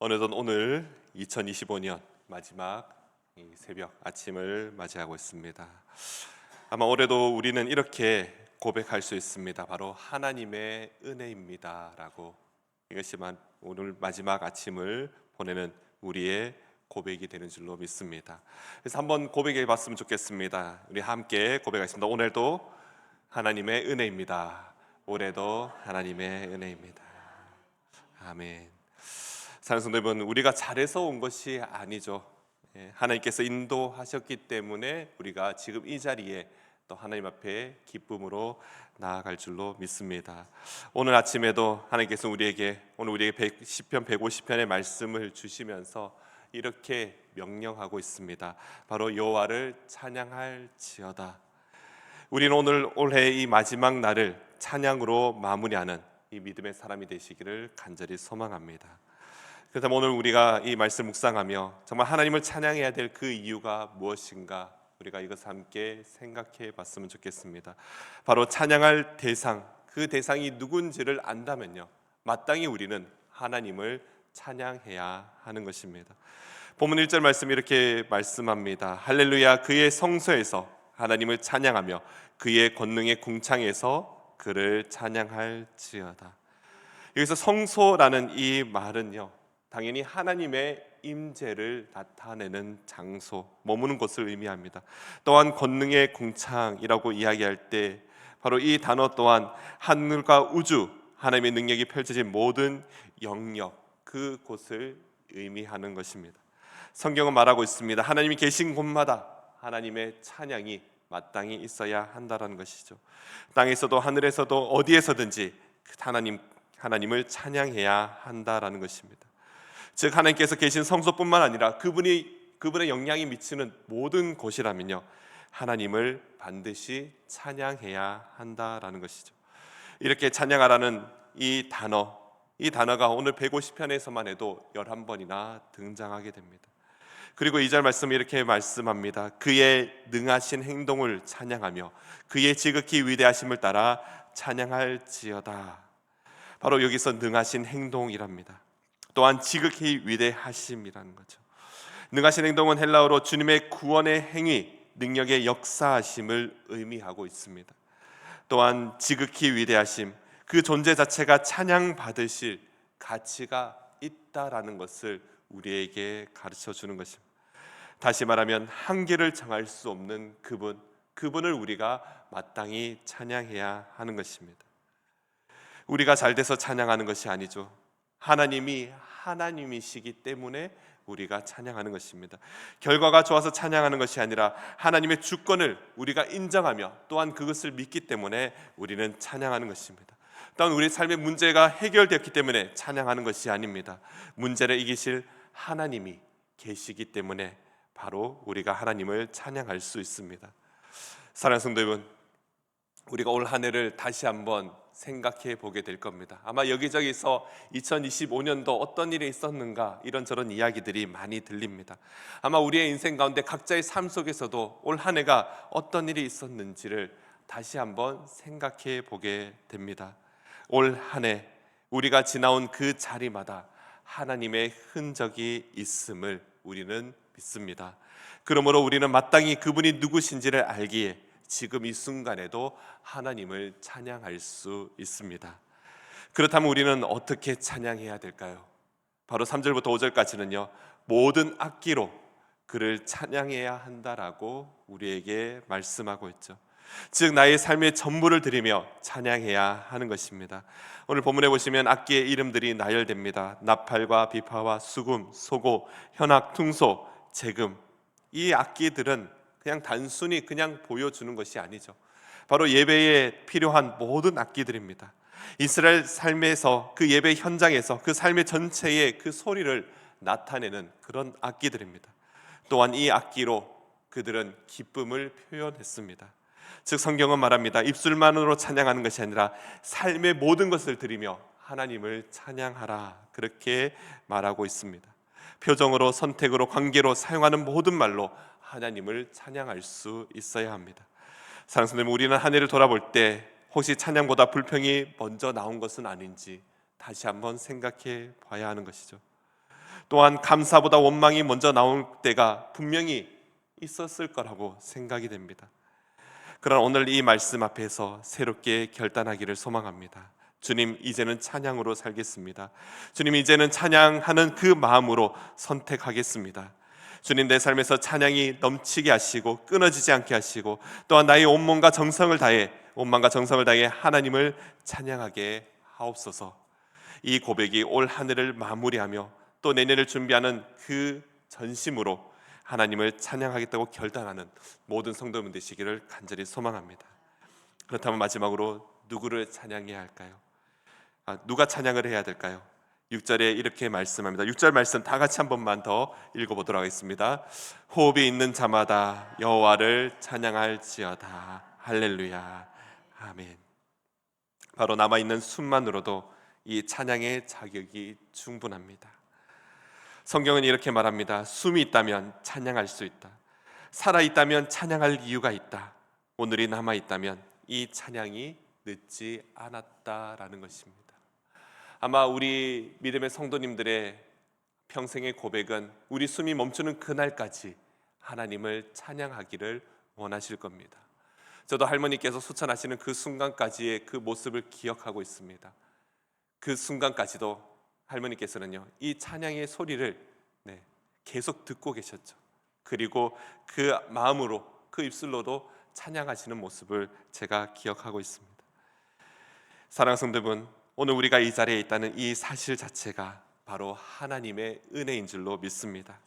어느덧 오늘 2025년 마지막 이 새벽 아침을 맞이하고 있습니다. 아마 올해도 우리는 이렇게 고백할 수 있습니다. 바로 하나님의 은혜입니다 라고. 이것이만 오늘 마지막 아침을 보내는 우리의 고백이 되는 줄로 믿습니다. 그래서 한번 고백해 봤으면 좋겠습니다. 우리 함께 고백하겠습니다. 오늘도 하나님의 은혜입니다. 올해도 하나님의 은혜입니다. 아멘. 사랑하는 성도 여러분, 우리가 잘해서 온 것이 아니죠. 하나님께서 인도하셨기 때문에 우리가 지금 이 자리에 또 하나님 앞에 기쁨으로 나아갈 줄로 믿습니다. 오늘 아침에도 하나님께서 우리에게 시편 150편의 말씀을 주시면서 이렇게 명령하고 있습니다. 바로 여호와를 찬양할지어다. 우리는 오늘 올해 이 마지막 날을 찬양으로 마무리하는 이 믿음의 사람이 되시기를 간절히 소망합니다. 그렇다면 오늘 우리가 이 말씀 묵상하며 정말 하나님을 찬양해야 될 그 이유가 무엇인가, 우리가 이것을 함께 생각해 봤으면 좋겠습니다. 바로 찬양할 대상, 그 대상이 누군지를 안다면요, 마땅히 우리는 하나님을 찬양해야 하는 것입니다. 본문 1절 말씀이 이렇게 말씀합니다. 할렐루야, 그의 성소에서 하나님을 찬양하며 그의 권능의 궁창에서 그를 찬양할지어다. 여기서 성소라는 이 말은요, 당연히 하나님의 임재를 나타내는 장소, 머무는 곳을 의미합니다. 또한 권능의 궁창이라고 이야기할 때 바로 이 단어 또한 하늘과 우주, 하나님의 능력이 펼쳐진 모든 영역, 그곳을 의미하는 것입니다. 성경은 말하고 있습니다. 하나님이 계신 곳마다 하나님의 찬양이 마땅히 있어야 한다는 것이죠. 땅에서도 하늘에서도 어디에서든지 하나님을 찬양해야 한다라는 것입니다. 즉 하나님께서 계신 성소뿐만 아니라 그분의 영향이 미치는 모든 곳이라면요, 하나님을 반드시 찬양해야 한다라는 것이죠. 이렇게 찬양하라는 이 단어가 오늘 150편에서만 해도 11번이나 등장하게 됩니다. 그리고 2절 말씀이 이렇게 말씀합니다. 그의 능하신 행동을 찬양하며 그의 지극히 위대하심을 따라 찬양할지어다. 바로 여기서 능하신 행동이랍니다. 또한 지극히 위대하심이라는 거죠. 능하신 행동은 헬라어로 주님의 구원의 행위, 능력의 역사하심을 의미하고 있습니다. 또한 지극히 위대하심, 그 존재 자체가 찬양받으실 가치가 있다라는 것을 우리에게 가르쳐 주는 것입니다. 다시 말하면 한계를 정할 수 없는 그분을 우리가 마땅히 찬양해야 하는 것입니다. 우리가 잘 돼서 찬양하는 것이 아니죠. 하나님이 하나님이시기 때문에 우리가 찬양하는 것입니다. 결과가 좋아서 찬양하는 것이 아니라 하나님의 주권을 우리가 인정하며 또한 그것을 믿기 때문에 우리는 찬양하는 것입니다. 또한 우리 삶의 문제가 해결되었기 때문에 찬양하는 것이 아닙니다. 문제를 이기실 하나님이 계시기 때문에 바로 우리가 하나님을 찬양할 수 있습니다. 사랑하는 성도 여러분, 우리가 올 한 해를 다시 한번 생각해 보게 될 겁니다. 아마 여기저기서 2025년도 어떤 일이 있었는가 이런저런 이야기들이 많이 들립니다. 아마 우리의 인생 가운데 각자의 삶 속에서도 올 한 해가 어떤 일이 있었는지를 다시 한번 생각해 보게 됩니다. 올 한 해 우리가 지나온 그 자리마다 하나님의 흔적이 있음을 우리는 믿습니다. 그러므로 우리는 마땅히 그분이 누구신지를 알기에 지금 이 순간에도 하나님을 찬양할 수 있습니다. 그렇다면 우리는 어떻게 찬양해야 될까요? 바로 3절부터 5절까지는요, 모든 악기로 그를 찬양해야 한다라고 우리에게 말씀하고 있죠. 즉 나의 삶의 전부를 드리며 찬양해야 하는 것입니다. 오늘 본문에 보시면 악기의 이름들이 나열됩니다. 나팔과 비파와 수금, 소고, 현악, 퉁소, 재금. 이 악기들은 그냥 단순히 보여주는 것이 아니죠. 바로 예배에 필요한 모든 악기들입니다. 이스라엘 삶에서 그 예배 현장에서 그 삶의 전체의 그 소리를 나타내는 그런 악기들입니다. 또한 이 악기로 그들은 기쁨을 표현했습니다. 즉 성경은 말합니다. 입술만으로 찬양하는 것이 아니라 삶의 모든 것을 드리며 하나님을 찬양하라, 그렇게 말하고 있습니다. 표정으로, 선택으로, 관계로 사용하는 모든 말로 하나님을 찬양할 수 있어야 합니다. 사랑하는 성도 여러분, 우리는 한 해를 돌아볼 때 혹시 찬양보다 불평이 먼저 나온 것은 아닌지 다시 한번 생각해 봐야 하는 것이죠. 또한 감사보다 원망이 먼저 나올 때가 분명히 있었을 거라고 생각이 됩니다. 그러나 오늘 이 말씀 앞에서 새롭게 결단하기를 소망합니다. 주님, 이제는 찬양으로 살겠습니다. 주님, 이제는 찬양하는 그 마음으로 선택하겠습니다. 주님, 내 삶에서 찬양이 넘치게 하시고 끊어지지 않게 하시고 또한 나의 온 마음과 정성을 다해 하나님을 찬양하게 하옵소서. 이 고백이 올 한 해를 마무리하며 또 내년을 준비하는 그 전심으로 하나님을 찬양하겠다고 결단하는 모든 성도분 되시기를 간절히 소망합니다. 그렇다면 마지막으로 누구를 찬양해야 할까요? 누가 찬양을 해야 될까요? 6절에 이렇게 말씀합니다. 6절 말씀 다 같이 한 번만 더 읽어보도록 하겠습니다. 호흡이 있는 자마다 여호와를 찬양할지어다. 할렐루야. 아멘. 바로 남아있는 숨만으로도 이 찬양의 자격이 충분합니다. 성경은 이렇게 말합니다. 숨이 있다면 찬양할 수 있다. 살아있다면 찬양할 이유가 있다. 오늘이 남아있다면 이 찬양이 늦지 않았다라는 것입니다. 아마 우리 믿음의 성도님들의 평생의 고백은 우리 숨이 멈추는 그날까지 하나님을 찬양하기를 원하실 겁니다. 저도 할머니께서 소천하시는 그 순간까지의 그 모습을 기억하고 있습니다. 그 순간까지도 할머니께서는요, 이 찬양의 소리를 계속 듣고 계셨죠. 그리고 그 마음으로, 그 입술로도 찬양하시는 모습을 제가 기억하고 있습니다. 사랑하는 성도분, 오늘 우리가 이 자리에 있다는 이 사실 자체가 바로 하나님의 은혜인 줄로 믿습니다.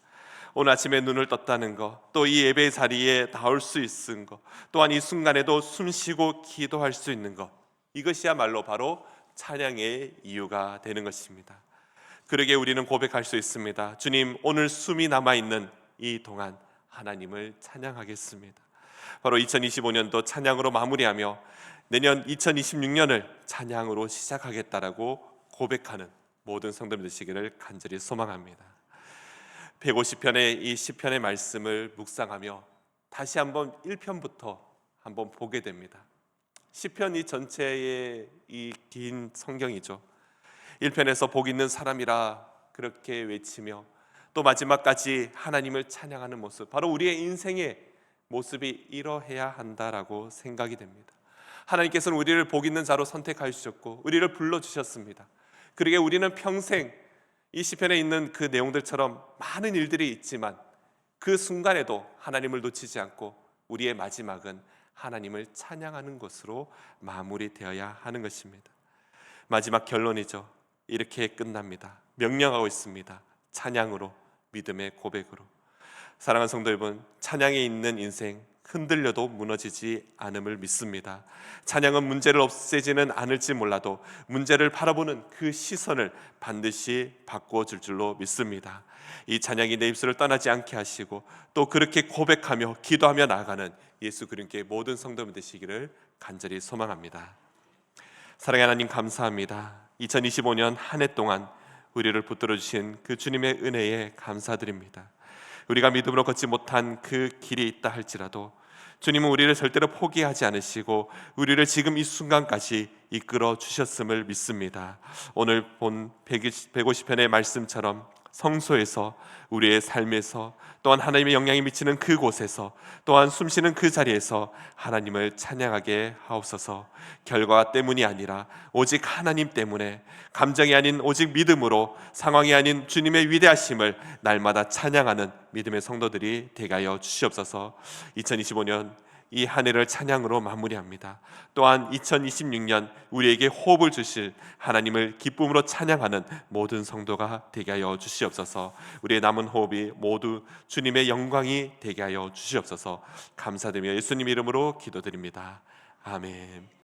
오늘 아침에 눈을 떴다는 것, 또 이 예배 자리에 나올 수 있은 것, 또한 이 순간에도 숨쉬고 기도할 수 있는 것, 이것이야말로 바로 찬양의 이유가 되는 것입니다. 그러기에 우리는 고백할 수 있습니다. 주님, 오늘 숨이 남아있는 이 동안 하나님을 찬양하겠습니다. 바로 2025년도 찬양으로 마무리하며 내년 2026년을 찬양으로 시작하겠다라고 고백하는 모든 성도들 되시기를 간절히 소망합니다. 150편의 이 시편의 말씀을 묵상하며 다시 한번 1편부터 한번 보게 됩니다. 시편 이 전체의 이 긴 성경이죠. 1편에서 복 있는 사람이라 그렇게 외치며 또 마지막까지 하나님을 찬양하는 모습, 바로 우리의 인생의 모습이 이러해야 한다라고 생각이 됩니다. 하나님께서는 우리를 복 있는 자로 선택하여 주셨고 우리를 불러주셨습니다. 그러기에 우리는 평생 이 시편에 있는 그 내용들처럼 많은 일들이 있지만 그 순간에도 하나님을 놓치지 않고 우리의 마지막은 하나님을 찬양하는 것으로 마무리되어야 하는 것입니다. 마지막 결론이죠. 이렇게 끝납니다. 명령하고 있습니다. 찬양으로, 믿음의 고백으로. 사랑하는 성도 여러분, 찬양에 있는 인생 흔들려도 무너지지 않음을 믿습니다. 찬양은 문제를 없애지는 않을지 몰라도 문제를 바라보는 그 시선을 반드시 바꿔줄 줄로 믿습니다. 이 찬양이 내 입술을 떠나지 않게 하시고 또 그렇게 고백하며 기도하며 나아가는 예수 그리스도의 모든 성도들 되시기를 간절히 소망합니다. 사랑의 하나님, 감사합니다. 2025년 한 해 동안 우리를 붙들어 주신 그 주님의 은혜에 감사드립니다. 우리가 믿음으로 걷지 못한 그 길이 있다 할지라도 주님은 우리를 절대로 포기하지 않으시고 우리를 지금 이 순간까지 이끌어 주셨음을 믿습니다. 오늘 본 150편의 말씀처럼 성소에서, 우리의 삶에서, 또한 하나님의 영향이 미치는 그곳에서, 또한 숨쉬는 그 자리에서 하나님을 찬양하게 하옵소서. 결과 때문이 아니라 오직 하나님 때문에, 감정이 아닌 오직 믿음으로, 상황이 아닌 주님의 위대하심을 날마다 찬양하는 믿음의 성도들이 되게 하여 주시옵소서. 2025년 이 한 해를 찬양으로 마무리합니다. 또한 2026년 우리에게 호흡을 주실 하나님을 기쁨으로 찬양하는 모든 성도가 되게 하여 주시옵소서. 우리의 남은 호흡이 모두 주님의 영광이 되게 하여 주시옵소서. 감사드리며 예수님 이름으로 기도드립니다. 아멘.